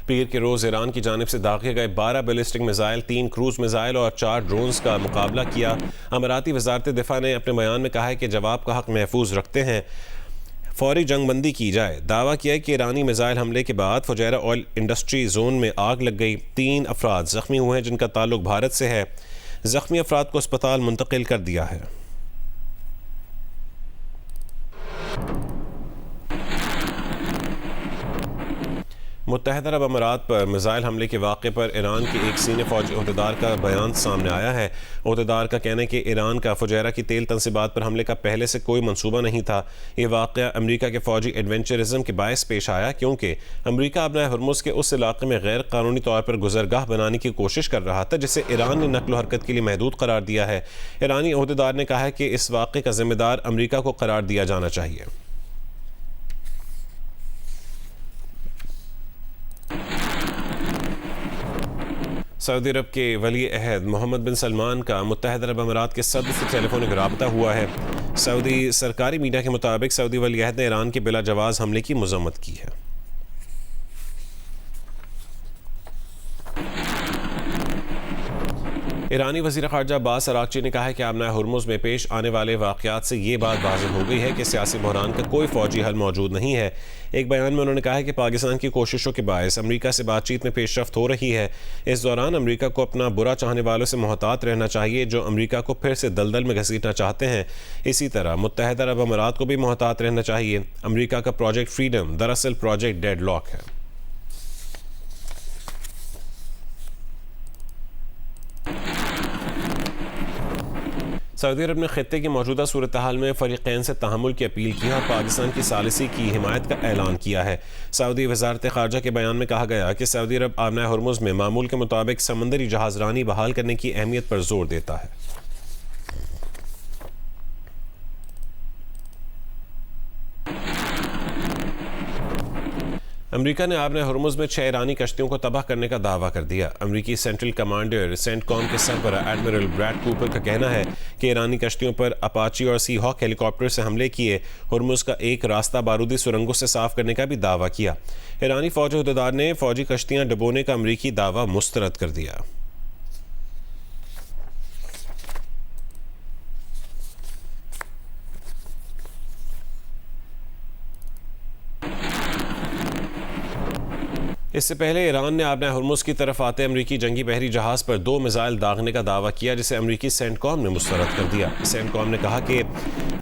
पीर के रोज़ ईरान की जानिब से दागे गए 12 बैलिस्टिक मिसाइल, 3 क्रूज मिसाइल और 4 ड्रोन्स का मुकाबला किया। अमाराती वजारत दिफा ने अपने बयान में कहा है कि जवाब का हक महफूज रखते हैं, फौरी जंगबंदी की जाए। दावा किया है कि ईरानी मिसाइल हमले के बाद फुजैरा ऑयल इंडस्ट्री जोन में आग लग गई। 3 अफराद जख्मी हुए हैं जिनका ताल्लुक भारत से है। जख्मी अफराद को अस्पताल मुंतकिल कर दिया है। मुत्तहदा अरब अमारात पर मिसाइल हमले के वाक़े पर ईरान के एक सीनियर फौजी अहदेदार का बयान सामने आया है। अहदेदार का कहना है कि ईरान का फुजैरा की तेल तनसीबात पर हमले का पहले से कोई मंसूबा नहीं था। ये वाक़या अमरीका के फौजी एडवेंचरिज्म के बायस पेश आया क्योंकि अमरीका अपना हुर्मुज़ के उस इलाके में गैर कानूनी तौर पर गुजरगाह बनाने की कोशिश कर रहा था जिसे ईरान ने नकलो हरकत के लिए महदूद करार दिया है। ईरानी अहदेदार ने कहा है कि इस वाक़े का जिम्मेदार अमरीका को करार दिया जाना चाहिए। सऊदी अरब के वली अहद मोहम्मद बिन सलमान का मुत्तहदा अरब अमारात के सदर से टेलीफोनिक राबता हुआ है। सऊदी सरकारी मीडिया के मुताबिक सऊदी वली अहद ने ईरान के बिला जवाज़ हमले की मज़म्मत की है। ईरानी वज़ीर ख़ारजा अब्बास अराग़ची ने कहा है कि आबना हुर्मुज़ में पेश आने वाले वाक़यात से ये बात वाज़ेह हो गई है कि सियासी बहरान का कोई फ़ौजी हल मौजूद नहीं है। एक बयान में उन्होंने कहा है कि पाकिस्तान की कोशिशों के बायस अमरीका से बातचीत में पेशरफ्त हो रही है। इस दौरान अमरीका को अपना बुरा चाहने वालों से मोहतात रहना चाहिए जो अमरीका को फिर से दलदल में घसीटना चाहते हैं। इसी तरह मुत्तहदा अरब अमारात को भी मोहतात रहना चाहिए। अमरीका का प्रोजेक्ट फ्रीडम दरअसल प्रोजेक्ट डेडलॉक है। सऊदी अरब ने खित्ते की मौजूदा सूरत हाल में फ़रीक़ैन से तहम्मुल की अपील की और पाकिस्तान की सालिसी की हिमायत का ऐलान किया है। सऊदी वज़ारत ख़ारजा के बयान में कहा गया कि सऊदी अरब आबना हुर्मुज़ में मामूल के मुताबिक समंदरी जहाज़रानी बहाल करने की अहमियत पर जोर देता है। अमरीका ने आबना हुर्मुज़ में 6 ईरानी कश्तियों को तबाह करने का दावा कर दिया। अमरीकी सेंट्रल कमांडर सेंटकॉम के सरबरा एडमिरल ब्रैड कूपर का कहना है कि ईरानी कश्तियों पर अपाची और सी हॉक हेलीकॉप्टर से हमले किए। हुर्मुज़ का एक रास्ता बारूदी सुरंगों से साफ करने का भी दावा किया। ईरानी फौजी अहदेदार ने फौजी कश्तियाँ डुबोने का अमरीकी दावा मुस्तरद कर दिया। इससे पहले ईरान ने आबना हुर्मुज़ की तरफ आते अमरीकी जंगी बहरी जहाज़ पर 2 मिसाइल दागने का दावा किया जिसे अमरीकी सेंटकॉम ने मुस्तरद कर दिया। सेंटकॉम ने कहा कि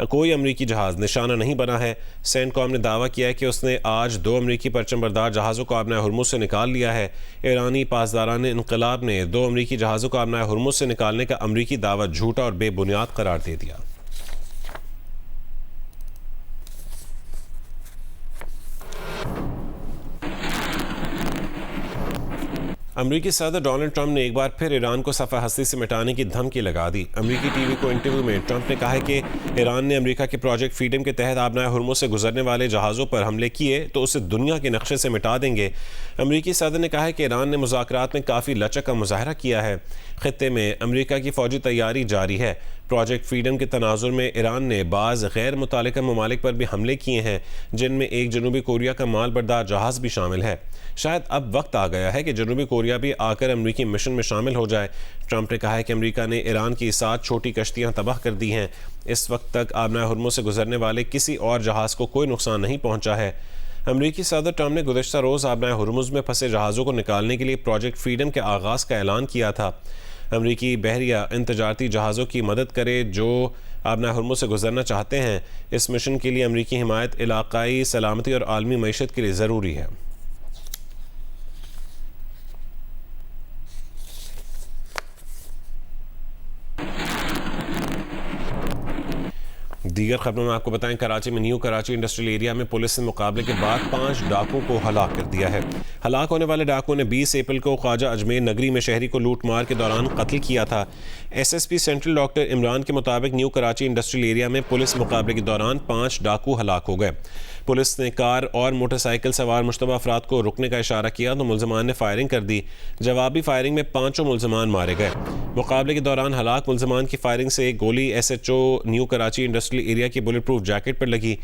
कोई अमरीकी जहाज़ निशाना नहीं बना है। सेंटकॉम ने दावा किया है कि उसने आज 2 अमरीकी परचम बरदार जहाज़ों को आबना हुर्मुज़ से निकाल लिया है। ईरानी पासदारान इनकलाब ने 2 अमरीकी जहाज़ों को आबना हुर्मुज़ से निकालने का अमरीकी दावा झूठा और बेबुनियाद करार दे दिया। अमरीकी सदर डोनाल्ड ट्रंप ने एक बार फिर ईरान को सफ़ा हस्ती से मिटाने की धमकी लगा दी। अमरीकी टीवी को इंटरव्यू में ट्रंप ने कहा है कि ईरान ने अमरीका के प्रोजेक्ट फ्रीडम के तहत आबना हुर्मुज़ से गुजरने वाले जहाज़ों पर हमले किए तो उसे दुनिया के नक्शे से मिटा देंगे। अमरीकी सदर ने कहा है कि ईरान ने मुज़ाकरात में काफ़ी लचक का मुज़ाहरा किया है। खित्ते में अमरीका की फ़ौजी तैयारी जारी है। प्रोजेक्ट फ्रीडम के तनाजुर में ईरान ने बाज़ गैर मुतालिका ममालिक पर भी हमले किए हैं जिनमें एक जनूबी कोरिया का माल बरदार जहाज़ भी शामिल है। शायद अब वक्त आ गया है कि जनूबी कोरिया भी आकर अमरीकी मिशन में शामिल हो जाए। ट्रंप ने कहा है कि अमरीका ने ईरान की 7 छोटी कश्तियां तबाह कर दी हैं। इस वक्त तक आबना हुर्मुज़ से गुजरने वाले किसी और जहाज़ को कोई नुकसान नहीं पहुंचा है। अमरीकी सदर ट्रंप ने गुज़श्ता रोज़ आबना हुर्मुज़ में फंसे जहाज़ों को निकालने के लिए प्रोजेक्ट फ्रीडम के आगाज़ का ऐलान किया था। अमरीकी बहरिया इन तजारती जहाज़ों की मदद करे जो आबना हुर्मुज़ से गुजरना चाहते हैं। इस मिशन के लिए अमरीकी हिमायत इलाकाई सलामती और आलमी मईशत के लिए ज़रूरी है। दीगर खबरों में आपको बताएं, कराची में न्यू कराची इंडस्ट्रियल एरिया में पुलिस ने मुकाबले के बाद 5 डाकुओं को हलाक कर दिया है। हलाक होने वाले डाकुओं ने 20 अप्रैल को ख्वाजा अजमेर नगरी में शहरी को लूट मार के दौरान कत्ल किया था। SSP सेंट्रल डॉक्टर इमरान के मुताबिक न्यू कराची इंडस्ट्रियल एरिया में पुलिस मुकाबले के दौरान 5 डाकू हलाक हो गए। पुलिस ने कार और मोटरसाइकिल सवार मुश्तबा अफराद को रुकने का इशारा किया तो मुल्ज़मान ने फायरिंग कर दी। जवाबी फायरिंग में 5 मुल्ज़मान मारे गए। मुकाबले के दौरान हलाक मुल्ज़मान की फायरिंग से एक गोली SHO new Karachi industrial area की बुलेट प्रूफ जैकेट पर लगी।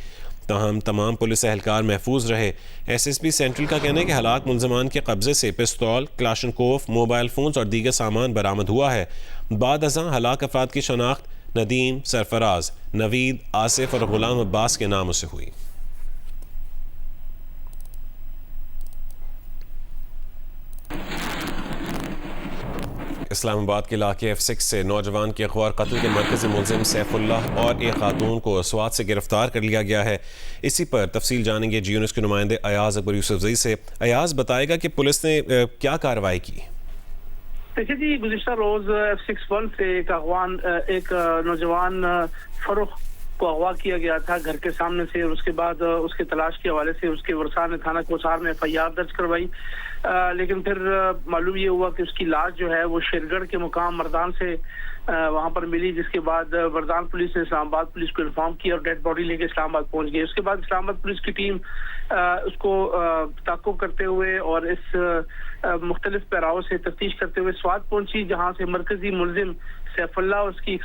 ताहम तमाम पुलिस एहलकार महफूज रहे। SSP सेंट्रल का कहना है कि हलाक मुलजमान के कब्जे से पिस्तौल, क्लाशनकोफ, मोबाइल फोन्स और दीगर सामान बरामद हुआ है। बाद अज़ां हलाक अफराद की शनाख्त नदीम, सरफराज, नवीद, आसिफ और गुलाम अब्बास के नामों से हुई। इस्लामाबाद के इलाके F6 से नौजवान के अगवा और कत्ल के मरकजी मुलजिम सैफुल्लाह और एक खातून को स्वात से गिरफ्तार कर लिया गया है। इसी पर तफसील जानेंगे जी न्यूज़ के नुमाइंदे अयाज अकबर यूसुफजई से। अयाज, बताएगा कि पुलिस ने क्या कार्रवाई की? देखिए जी, गुज़िश्ता रोज F61 से एक नौजवान फरूख को अगवा किया गया था घर के सामने से। उसके बाद उसके तलाश के हवाले से उसके वरसा ने थाना कोसार में FIR दर्ज करवाई, लेकिन फिर मालूम ये हुआ कि उसकी लाश जो है वो शेरगढ़ के मुकाम मर्दान से वहां पर मिली, जिसके बाद मर्दान पुलिस ने इस्लामाबाद पुलिस को इन्फॉर्म किया और डेड बॉडी लेके इस्लामाबाद पहुंच गई। उसके बाद इस्लामाबाद पुलिस की टीम उसको ताक़ुब करते हुए और इस मुख्तलिफ पैराओं से तफ्तीश करते हुए स्वात पहुंची, जहां से मरकजी मुलजिम सैफुल्लाह और उसकी एक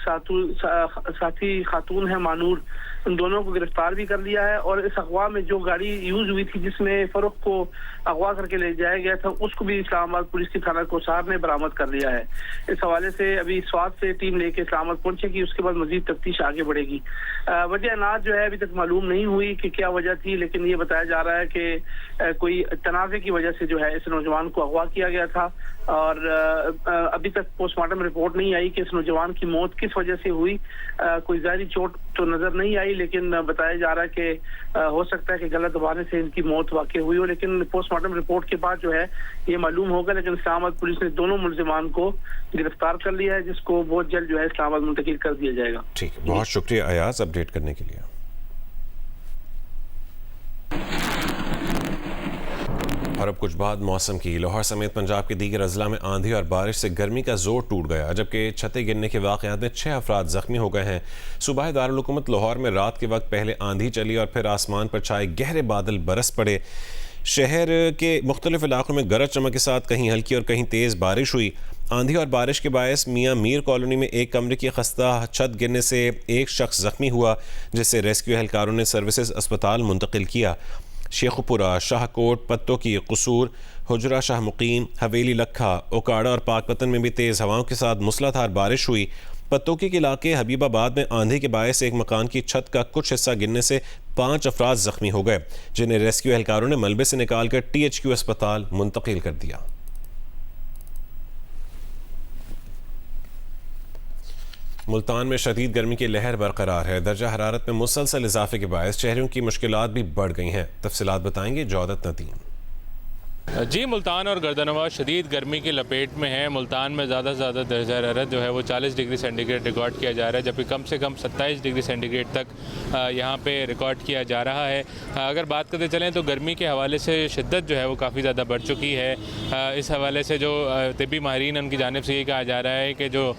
साथी खातून है मानूर, उन दोनों को गिरफ्तार भी कर लिया है। और इस अगवा में जो गाड़ी यूज हुई थी जिसमें फरूख को अगवा करके ले जाया गया था, उसको भी इस्लामाबाद पुलिस की थाना कोसार ने बरामद कर लिया है। इस हवाले से अभी स्वात से टीम लेके इस्लामाबाद पहुंचेगी, उसके बाद मजीद तफ्तीश आगे बढ़ेगी। वजह अनाज जो है अभी तक मालूम नहीं हुई कि क्या वजह थी, लेकिन ये बताया जा रहा है कि कोई तनाज़े की वजह से जो है इस नौजवान को अगवा किया गया था। और अभी तक पोस्टमार्टम रिपोर्ट नहीं आई कि इस नौजवान की मौत किस वजह से हुई। कोई ज़ाहिरी चोट तो नजर नहीं आई, लेकिन बताया जा रहा है कि हो सकता है कि गलत दबाने से इनकी मौत वाकई हुई हो, लेकिन पोस्टमार्टम रिपोर्ट के बाद जो है ये मालूम होगा। लेकिन इस्लामाबाद पुलिस ने दोनों मुलजिमान को गिरफ्तार कर लिया है, जिसको बहुत जल्द जो है इस्लामाबाद मुंतकिल कर दिया जाएगा। ठीक है, बहुत शुक्रिया अयाज अपडेट करने के लिए। और अब कुछ बाद मौसम की। लाहौर समेत पंजाब के दीगर अजला में आंधी और बारिश से गर्मी का जोर टूट गया, जबकि छतें गिरने के वाक़यात में 6 अफराद जख्मी हो गए हैं। सूबा दारुल हुकूमत लाहौर में रात के वक्त पहले आंधी चली और फिर आसमान पर छाए गहरे बादल बरस पड़े। शहर के मुख्तलिफ इलाकों में गरज चमक के साथ कहीं हल्की और कहीं तेज़ बारिश हुई। आंधी और बारिश के बायस मियाँ मीर कॉलोनी में एक कमरे की खस्ता छत गिरने से एक शख्स जख्मी हुआ, जिससे रेस्क्यू एहलकारों ने सर्विसेज अस्पताल मुंतकिल किया। शेखुपुरा, शाहकोट, पत्तों की कसूर, हुजरा शाह मुकीम, हवेली लखा, ओकाड़ा और पाकपतन में भी तेज़ हवाओं के साथ मूसलाधार बारिश हुई। पत्तोकी के इलाके हबीबाबाद में आंधी के बायस एक मकान की छत का कुछ हिस्सा गिरने से 5 अफराद जख्मी हो गए, जिन्हें रेस्क्यू एहलकारों ने मलबे से निकालकर THQ अस्पताल मुंतकिल कर दिया। मुल्तान में शदीद गर्मी की लहर बरकरार है। दर्जा हरारत में मुसलसल इजाफे के बायस शहरियों की मुश्किलात भी बढ़ गई हैं। तफसीलात बताएंगे जौदत नदीम। जी, मुल्तान और गर्दनवाज शदीद गर्मी की लपेट में है। मुल्तान में ज़्यादा से ज़्यादा दर्जा हरारत जो है वो 40 डिग्री सेंटीग्रेड रिकॉर्ड किया जा रहा है, जबकि कम से कम 27 डिग्री सेंटीग्रेड तक यहाँ पे रिकॉर्ड किया जा रहा है। अगर बात करते चलें तो गर्मी के हवाले से शिद्दत जो है वो काफ़ी ज़्यादा बढ़ चुकी है। इस हवाले से जो तिब्बी माहिरीन उनकी जानिब से ये कहा जा रहा है कि जो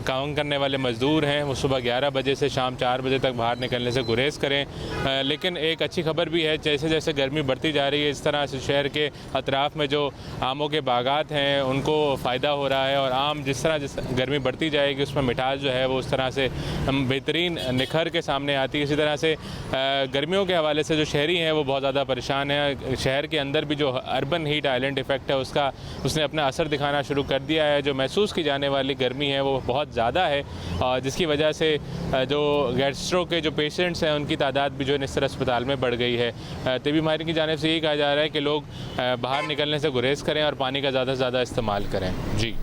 काम करने वाले मज़दूर हैं वो सुबह 11 बजे से शाम 4 बजे तक बाहर निकलने से गुरेज करें। लेकिन एक अच्छी खबर भी है, जैसे जैसे गर्मी बढ़ती जा रही है इस तरह से शहर के अतराफ़ में जो आमों के बागात हैं उनको फ़ायदा हो रहा है, और आम जिस गर्मी बढ़ती जाएगी उसमें मिठास जो है वो उस तरह से बेहतरीन निखर के सामने आती है। इसी तरह से गर्मियों के हवाले से जो शहरी हैं वो बहुत ज़्यादा परेशान हैं। शहर के अंदर भी जो अर्बन हीट आइलैंड इफ़ेक्ट है उसने अपना असर दिखाना शुरू कर दिया है। जो महसूस की जाने वाली गर्मी है वो बहुत ज़्यादा है, और जिसकी वजह से जो गैस्ट्रो के जो पेशेंट्स हैं उनकी तादाद भी जो है इस तरह अस्पताल में बढ़ गई है। तिब्बी माहिरीन की जानिब से यही कहा जा रहा है कि लोग बाहर निकलने से गुरेज करें और पानी का ज़्यादा से ज़्यादा इस्तेमाल करें। जी,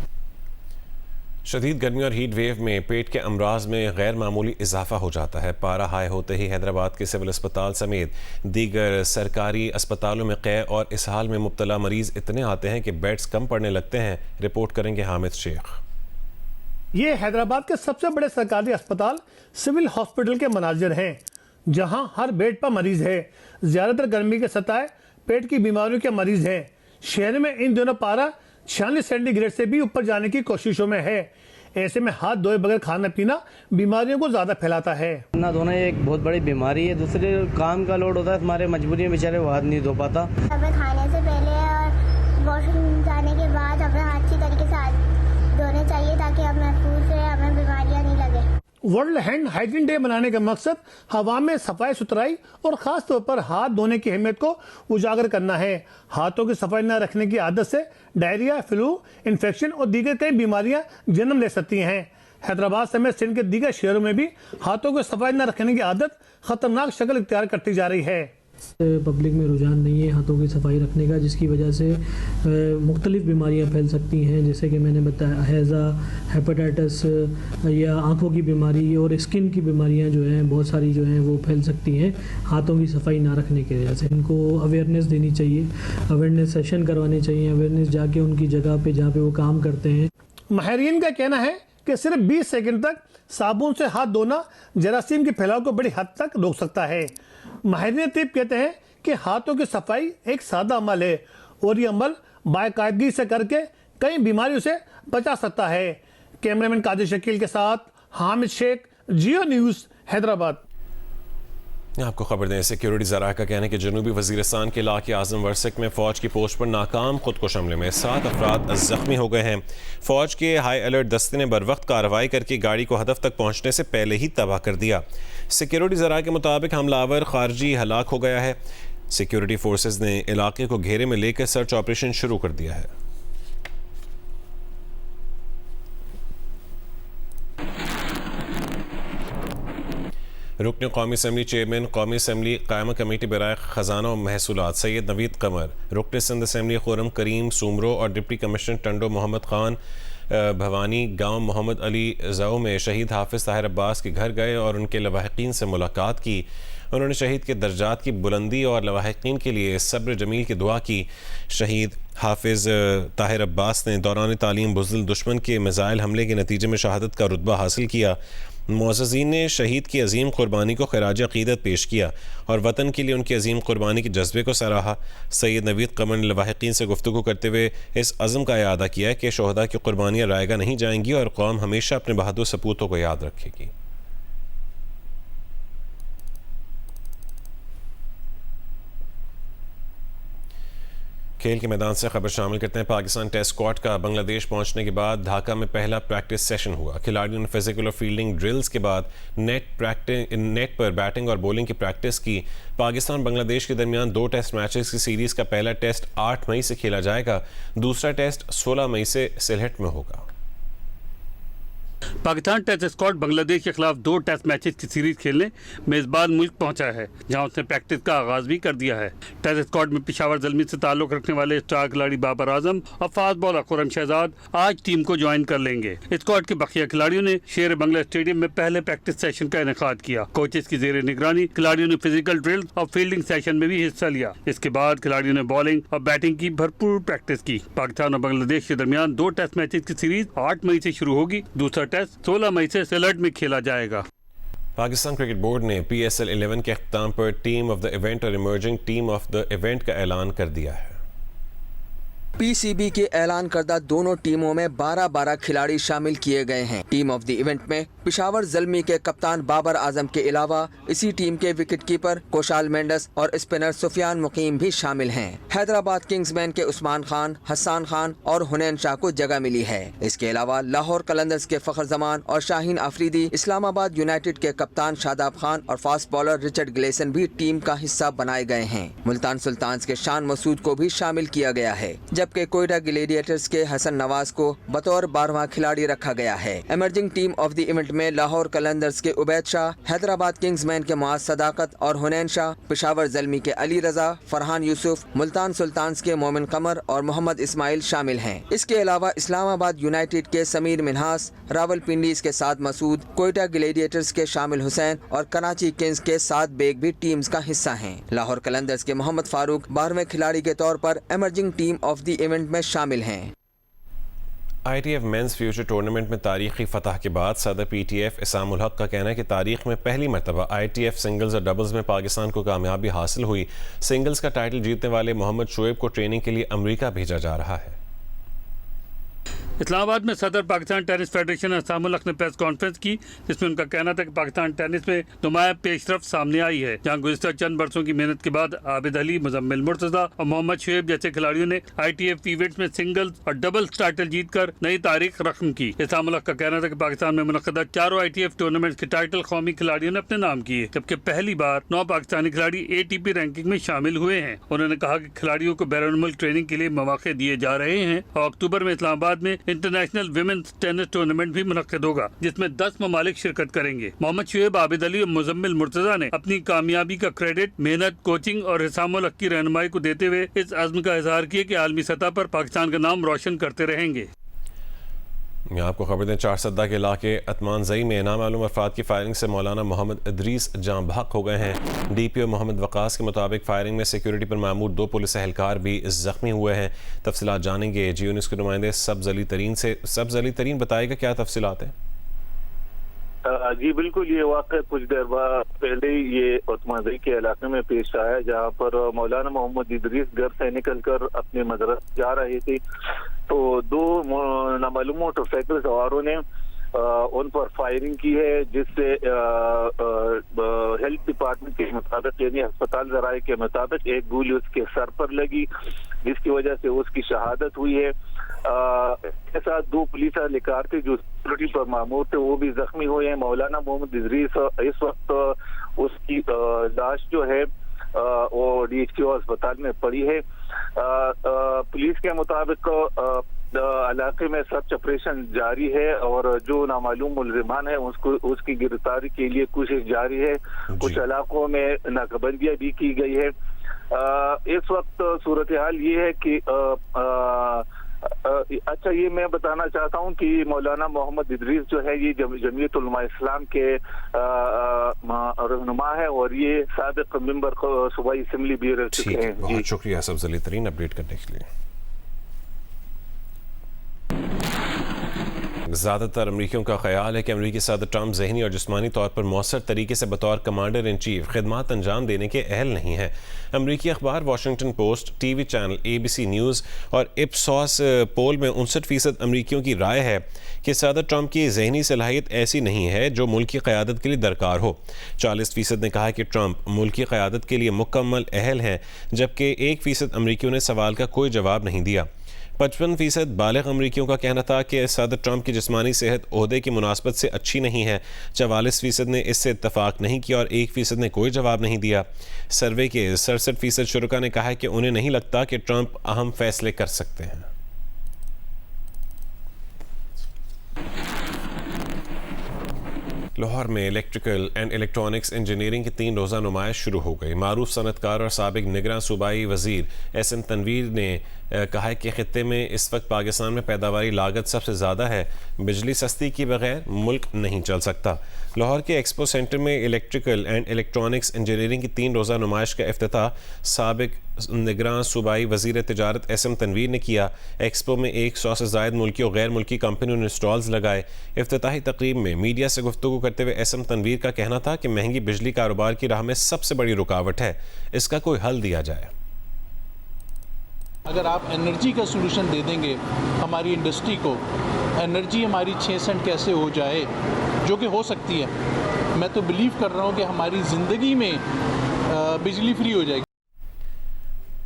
शदीद गर्मी और हीट वेव में पेट के अमराज में गैर मामूली इजाफा हो जाता है। पारा हाई होते ही हैदराबाद के सिविल अस्पताल समेत दीगर सरकारी अस्पतालों में कै और इसहाल में मुब्तला मरीज इतने आते हैं कि बेड्स कम पड़ने लगते हैं। रिपोर्ट करेंगे हामिद शेख। ये हैदराबाद के सबसे बड़े सरकारी अस्पताल सिविल हॉस्पिटल के मनाजिर हैं, जहां हर बेड पर मरीज है। ज्यादातर गर्मी के सताए पेट की बीमारियों के मरीज हैं। शहर में इन दिनों पारा 46 सेंटीग्रेड से भी ऊपर जाने की कोशिशों में है। ऐसे में हाथ धोए बगैर खाना पीना बीमारियों को ज्यादा फैलाता है। ना धोना एक बहुत बड़ी बीमारी है। दूसरे काम का लोड होता है, हमारे मजबूरी में बेचारे वो हाथ नहीं धो पाता। हमें खाने से पहले और वॉशरूम जाने के बाद अपने हाथ अच्छी तरीके से धोने चाहिए ताकि हम महफूज रहे, हमें बीमारियां नहीं लगे। वर्ल्ड हैंड हाइजीन डे मनाने का मकसद हवा में सफाई सुथराई और खास तौर पर हाथ धोने की अहमियत को उजागर करना है। हाथों की सफाई न रखने की आदत से डायरिया, फ्लू, इन्फेक्शन और दीगर कई बीमारियां जन्म ले सकती हैं। हैदराबाद समेत सिंध के दीगर शहरों में भी हाथों की सफाई न रखने की आदत खतरनाक शक्ल इख्तियार करती जा रही है। पब्लिक में रुझान नहीं है हाथों की सफाई रखने का, जिसकी वजह से मुख्तलिफ बीमारियां फैल सकती हैं, जैसे कि मैंने बताया हैज़ा, हेपेटाइटिस या आंखों की बीमारी और स्किन की बीमारियां जो हैं बहुत सारी जो हैं वो फैल सकती हैं हाथों की सफाई ना रखने की वजह से। इनको अवेयरनेस देनी चाहिए, अवेयरनेस सेशन करवाने चाहिए, अवेयरनेस जाके उनकी जगह पे जहाँ पे वो काम करते हैं। माहिरीन का कहना है कि सिर्फ 20 सेकंड तक साबुन से हाथ धोना जरासीम के फैलाव को बड़ी हद तक रोक सकता है। माहिरीन तिब कहते हैं कि हाथों की सफाई एक सादा अमल है और ये अमल बाकायदगी से करके कई बीमारियों से बचा सकता है। कैमरामैन कादिर शकील के साथ हामिद शेख, जियो न्यूज़, हैदराबाद। आपको खबर दें, सिक्योरिटी ज़राए का कहना है कि जनूबी वज़ीरिस्तान के इलाके आज़म वर्सक में फ़ौज की पोस्ट पर नाकाम खुदकुश हमले में 7 अफराद ज़ख्मी हो गए हैं। फ़ौज के हाई अलर्ट दस्ते ने बर वक्त कार्रवाई करके गाड़ी को हदफ तक पहुँचने से पहले ही तबाह कर दिया। सिक्योरिटी ज़राए के मुताबिक हमलावर खारजी हलाक हो गया है। सिक्योरिटी फोर्सेज ने इलाके को घेरे में लेकर सर्च ऑपरेशन शुरू कर दिया है। रुकन कौमी असम्बली चेयरमैन कौमी असम्बली कायमा कमेटी बराए ख़जाना और महसूलात सैयद नवीद कमर, रुकन सिंध असम्बली खुरम करीम सुमरो और डिप्टी कमिश्नर टंडो मोहम्मद ख़ान भवानी गांव मोहम्मद अली ज़ऊ में शहीद हाफिज़ ताहिर अब्बास के घर गए और उनके लवाहिकीन से मुलाकात की। उन्होंने शहीद के दर्जात की बुलंदी और लवाहिकीन के लिए सब्र जमील की दुआ की। शहीद हाफिज़ ताहिर अब्बास ने दौरान तालीम बुज़दिल दुश्मन के मिसाइल हमले के नतीजे में शहादत का रुतबा हासिल किया। मुअज़्ज़ज़ीन ने शहीद की अजीम क़ुरबानी को ख़िराज अक़ीदत पेश किया और वतन के लिए उनकी अजीम क़ुरबानी के जज्बे को सराहा। सैयद नवीद कमर ने लवाहिकीन से गुफ्तगू करते हुए इस अज़म का इयादा किया कि शोहदा की क़ुरबानियाँ रायगा नहीं जाएंगी और कौम हमेशा अपने बहादुर सपूतों को याद रखेगी। खेल के मैदान से खबर शामिल करते हैं। पाकिस्तान टेस्ट स्क्वाड का बांग्लादेश पहुंचने के बाद ढाका में पहला प्रैक्टिस सेशन हुआ। खिलाड़ियों ने फिजिकल और फील्डिंग ड्रिल्स के बाद नेट पर बैटिंग और बॉलिंग की प्रैक्टिस की। पाकिस्तान बांग्लादेश के दरमियान 2 टेस्ट मैचेस की सीरीज़ का पहला टेस्ट 8 मई से खेला जाएगा। दूसरा टेस्ट 16 मई से सिलहट में होगा। पाकिस्तान टेस्ट स्क्वाड बांग्लादेश के खिलाफ 2 टेस्ट मैचेस की सीरीज खेलने मेजबान मुल्क पहुंचा है, जहां उसने प्रैक्टिस का आगाज भी कर दिया है। टेस्ट स्क्वाड में पेशावर ज़ल्मी से ताल्लुक रखने वाले स्टार खिलाड़ी बाबर आजम और फास्ट बॉलर खुरम शहजाद आज टीम को ज्वाइन कर लेंगे। स्क्वाड के बकिया खिलाड़ियों ने शेर बंगला स्टेडियम में पहले प्रैक्टिस सेशन का इनेकाद किया। कोचेस की जेर निगरानी खिलाड़ियों ने फिजिकल ड्रिल और फील्डिंग सेशन में भी हिस्सा लिया। इसके बाद खिलाड़ियों ने बॉलिंग और बैटिंग की भरपूर प्रैक्टिस की। पाकिस्तान और बांग्लादेश के दरमियान 2 टेस्ट मैचेस की सीरीज 8 मई से शुरू होगी। दूसरा टेस्ट 16 मई से सिलहट में खेला जाएगा। पाकिस्तान क्रिकेट बोर्ड ने PSL 11 के अख्ताम पर टीम ऑफ द इवेंट और emerging team of the event का ऐलान कर दिया है। PCB के ऐलान करदा दोनों टीमों में 12-12 खिलाड़ी शामिल किए गए हैं। टीम ऑफ द इवेंट में पेशावर ज़ल्मी के कप्तान बाबर आजम के अलावा इसी टीम के विकेट कीपर कोशाल मेंडस और स्पिनर सुफियान मुकीम भी शामिल हैं। हैदराबाद किंग्समैन के उस्मान खान, हसन खान और हुनैन शाह को जगह मिली है। इसके अलावा लाहौर कलंदर्स के फखर जमान और शाहीन आफरीदी, इस्लामाबाद यूनाइटेड के कप्तान शादाब खान और फास्ट बॉलर रिचर्ड ग्लेसन भी टीम का हिस्सा बनाए गए हैं। मुल्तान सुल्तान्स के शान मसूद को भी शामिल किया गया है, जबकि कोयटा ग्लेडिएटर्स के हसन नवाज को बतौर 12वां खिलाड़ी रखा गया है। Emerging team of the event में लाहौर कलंदर्स के उबैद शाह, हैदराबाद किंग्समैन के मुआज सदाकत और हुनैन शाह, पेशावर ज़ल्मी के अली रजा, फरहान यूसुफ, मुल्तान सुल्तान्स के मोमिन कमर और मोहम्मद इस्माइल शामिल हैं। इसके अलावा इस्लामाबाद यूनाइटेड के समीर मिन्हास, रावलपिंडीज के साद मसूद, कोयटा ग्लेडिएटर्स के शामिल हुसैन और कराची किंग्स के साद बेग भी टीम्स का हिस्सा हैं। लाहौर कलंदर्स के मोहम्मद फारूक 12वें खिलाड़ी के तौर पर emerging team of the event में शामिल हैं। ITF मेंस फ्यूचर टूर्नामेंट में तारीखी फतह के बाद सदर PTF इसामुल हक का कहना है कि तारीख में पहली मरतबा ITF सिंगल्स और डबल्स में पाकिस्तान को कामयाबी हासिल हुई। सिंगल्स का टाइटल जीतने वाले मोहम्मद शोएब को ट्रेनिंग के लिए अमेरिका भेजा जा रहा है। इस्लामाबाद में सदर पाकिस्तान टेनिस फेडरेशन असामुल हक ने प्रेस कॉन्फ्रेंस की, जिसमें उनका कहना था कि पाकिस्तान टेनिस में नुमाया पेशरफ सामने आई है, जहां गुज़िश्ता चंद बरसों की मेहनत के बाद आबिद अली, मुजम्मिल मुर्तज़ा और मोहम्मद शुएब जैसे खिलाड़ियों ने ITF इवेंट्स में सिंगल्स और डबल्स टाइटल जीतकर नई तारीख रकम की। इस्लामुल हक का कहना था कि पाकिस्तान में मुनक़दा चारों ITF टूर्नामेंट्स के टाइटल कौमी खिलाड़ियों ने अपने नाम किए, जबकि पहली बार 9 पाकिस्तानी खिलाड़ी ATP रैंकिंग में शामिल हुए हैं। उन्होंने कहा कि खिलाड़ियों को बैरून मुल्क ट्रेनिंग के लिए मौके दिए जा रहे हैं और अक्टूबर में इस्लामाबाद में इंटरनेशनल विमेन्स टेनिस टूर्नामेंट भी मुनक्किद होगा, जिसमें 10 ममालिक शिरकत करेंगे। मोहम्मद शुएब, आबिद अली और मुजम्मिल मुर्तज़ा ने अपनी कामयाबी का क्रेडिट मेहनत, कोचिंग और हिसामुल हक की रहनुमाई को देते हुए इस अज़्म का इज़हार किया कि आलमी सतह पर पाकिस्तान का नाम रोशन करते रहेंगे। यहाँ आपको खबर दें, चारसद्दा के इलाके अतमान ज़ई में नामालूम अफराद की फायरिंग से मौलाना मोहम्मद इदरीस जाँ बहक हो गए हैं। DPO मोहम्मद वकास के मुताबिक फायरिंग में सिक्योरिटी पर मामूर 2 पुलिस एहलकार भी जख्मी हुए हैं। तफसीलात जानेंगे जियो न्यूज़ के नुमाइंदे सब्ज़ अली तरीन से। सब्ज़ अली तरीन, बताएगा क्या तफसीलात हैं? जी बिल्कुल, ये वाक़या कुछ देर पहले ही ये उतमाज़ई के इलाके में पेश आया, जहाँ पर मौलाना मोहम्मद इदरीस घर से निकलकर अपने मदरसे जा रहे थे, तो 2 नामालूम मोटरसाइकिल सवारों ने उन पर फायरिंग की है, जिससे हेल्थ डिपार्टमेंट के मुताबिक, यानी अस्पताल ज़राए के मुताबिक, एक गोली उसके सर पर लगी, जिसकी वजह से उसकी शहादत हुई है। इसके साथ 2 पुलिस एहलकार थे जो सिक्योरिटी पर मामूर थे, वो भी जख्मी हुए हैं। मौलाना मोहम्मद इदरीस इस वक्त उसकी लाश जो है वो DHQ अस्पताल में पड़ी है। पुलिस के मुताबिक इलाके में सर्च ऑपरेशन जारी है और जो नामालूम मुलजिमान है उसकी गिरफ्तारी के लिए कोशिश जारी है। कुछ इलाकों में नाकाबंदियां भी की गई है। इस वक्त सूरत हाल ये है कि अच्छा, ये मैं बताना चाहता हूँ कि मौलाना मोहम्मद इदरीस जो है ये जमीयत उलमा इस्लाम के रहनुमा है और ये साबिक मेंबर सूबाई असेंबली भी रह चुके हैं। बहुत शुक्रिया सब्ज़ अली तरीन अपडेट करने के लिए। ज़्यादातर अमरीकियों का ख्याल है कि अमरीकी सदर ट्रंप ज़हनी और जिस्मानी तौर पर मौसर तरीके से बतौर कमांडर इन चीफ खिदमात अंजाम देने के अहल नहीं है। अमरीकी अखबार Washington post, TV channel ABC news और इप्सॉस पोल में 59% अमरीकियों की राय है कि सदर ट्रंप की ज़हनी सलाहियत ऐसी नहीं है जो मुल्क की क़यादत के लिए दरकार हो। 40% ने कहा कि ट्रंप मुल्क की क़यादत के लिए मुकम्मल अहल हैं, जबकि 1% अमरीकियों ने सवाल का कोई जवाब नहीं दिया। 55% बालिग अमरीकियों का कहना था कि सदर ट्रंप की जिस्मानी सेहत ओहदे की मुनासबत से अच्छी नहीं है। 44% ने इससे इत्तफाक नहीं किया और 1% ने कोई जवाब नहीं दिया। सर्वे के 67% शुरका ने कहा कि उन्हें नहीं लगता कि ट्रंप अहम फैसले कर सकते हैं। लाहौर में इलेक्ट्रिकल एंड इलेक्ट्रॉनिक्स इंजीनियरिंग की 3 रोज़ा नुमाइश शुरू हो गई। मारूफ सनतकार और साबिक निगरान सूबाई वज़ीर SM तनवीर ने कहा है कि खित्ते में इस वक्त पाकिस्तान में पैदावारी लागत सबसे ज़्यादा है। बिजली सस्ती की बगैर मुल्क नहीं चल सकता। लाहौर के एक्सपो सेंटर में इलेक्ट्रिकल एंड इलेक्ट्रॉनिक्स इंजीनियरिंग की 3 रोज़ा नुमाइश का इफ्तिताह साबिक निगरान सूबाई वज़ीर तिजारत SM तनवीर ने किया। एक्सपो में 100 से ज़ायद मुल्की और गैर मुल्की कंपनियों ने स्टॉल्स लगाए। इफ्तिताही तकरीब में मीडिया से गुफ्तगू करते हुए SM तनवीर का कहना था कि महंगी बिजली कारोबार की राह में सबसे बड़ी रुकावट है, इसका कोई हल दिया जाए। अगर आप एनर्जी का सोल्यूशन दे देंगे हमारी इंडस्ट्री को, एनर्जी हमारी 6 सेंट कैसे हो जाए, जो कि हो सकती है। मैं तो बिलीव कर रहा हूँ कि हमारी ज़िंदगी में बिजली फ्री हो जाएगी।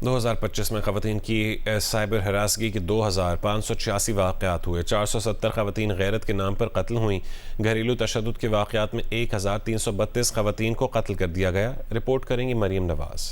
2025 में ख़वातीन की साइबर हरासगी के 2586 वाक़यात हुए। 470 ख़वातीन गैरत के नाम पर कत्ल हुई। घरेलू तशद्दुद के वाक़यात में 1332 ख़वातीन को कत्ल कर दिया गया। रिपोर्ट करेंगी मरियम नवाज़।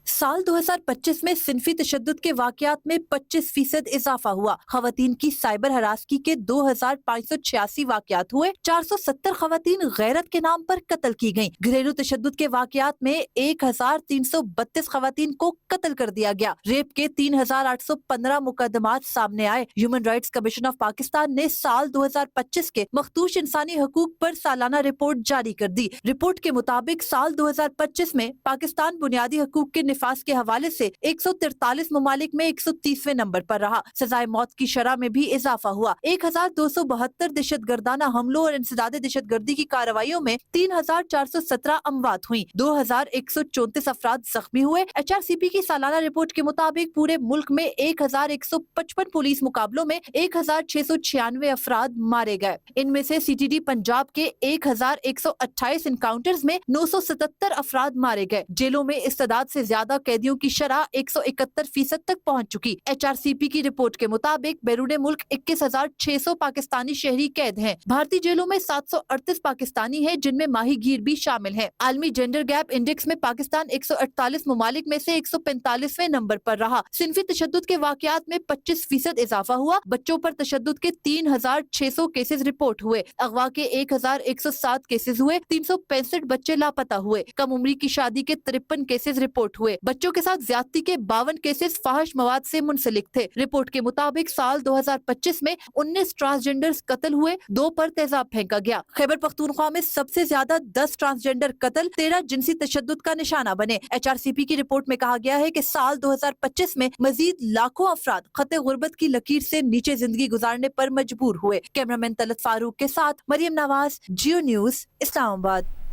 साल 2025 में सिनफी तशद्दुद के वाक़यात में 25% इजाफा हुआ। ख़वातीन की साइबर हरासगी के 2586 वाक़यात हुए। 470 ख़वातीन गैरत के नाम पर कत्ल की गयी। घरेलू तशद्दुद के वाक़यात में 1332 ख़वातीन को कत्ल कर दिया गया। रेप के 3815 मुकदमात सामने आए। Human rights commission of Pakistan ने साल 2025 के मखदूश इंसानी हकूक पर सालाना रिपोर्ट जारी कर दी। रिपोर्ट के मुताबिक साल 2025 में पाकिस्तान बुनियादी हकूक के निफास के हवाले से 143 ममालिक में 130वें नंबर पर रहा। सजाए मौत की शरह में भी इजाफा हुआ। 1272 दहशतगर्दाना हमलों और इंसदाद दहशतगर्दी की कार्रवाइयों में 3417 अमवात हुई, 2134 अफराद जख्मी हुए। HRCP की सालाना रिपोर्ट के मुताबिक पूरे मुल्क में 1155 पुलिस मुकाबलों में 1696 अफराद मारे गए। इनमें से CTD पंजाब के 1128 इनकाउंटर्स में 977 अफराद मारे गए। जेलों में इस तादाद से ज्यादा कैदियों की शरह 171% तक पहुंच चुकी। HRCP की रिपोर्ट के मुताबिक बैरून मुल्क 21,600 पाकिस्तानी शहरी कैद हैं। भारतीय जेलों में 738 पाकिस्तानी हैं, जिनमें माहीगीर भी शामिल हैं। आलमी जेंडर गैप इंडेक्स में पाकिस्तान 148 ममालिक में से 145वें नंबर पर रहा। सिनफी तशद्दुद के वाकयात में 25% इजाफा हुआ। बच्चों पर तशद्दुद के 3,600 केसेस रिपोर्ट हुए। अगवा के 1,107 केसेस हुए। 365 बच्चे लापता हुए। कम उम्री की शादी के 53 केसेस रिपोर्ट हुए। बच्चों के साथ ज्यादती के 52 केसेस फाहिश मवाद से मुंसलिक थे। रिपोर्ट के मुताबिक साल 2025 में 19 ट्रांसजेंडर्स कत्ल हुए, 2 पर तेजाब फेंका गया। खैबर पख्तूनख्वा में सबसे ज्यादा 10 ट्रांसजेंडर कत्ल, 13 जिनसी तशद्दुद का निशाना बने। HRCP की रिपोर्ट में कहा गया है कि साल 2025 में मजीद लाखों अफराद खते गुर्बत की लकीर से नीचे जिंदगी गुजारने पर मजबूर हुए। कैमरामैन तलत फारूक के साथ मरियम नवाज, जियो न्यूज, इस्लामाबाद।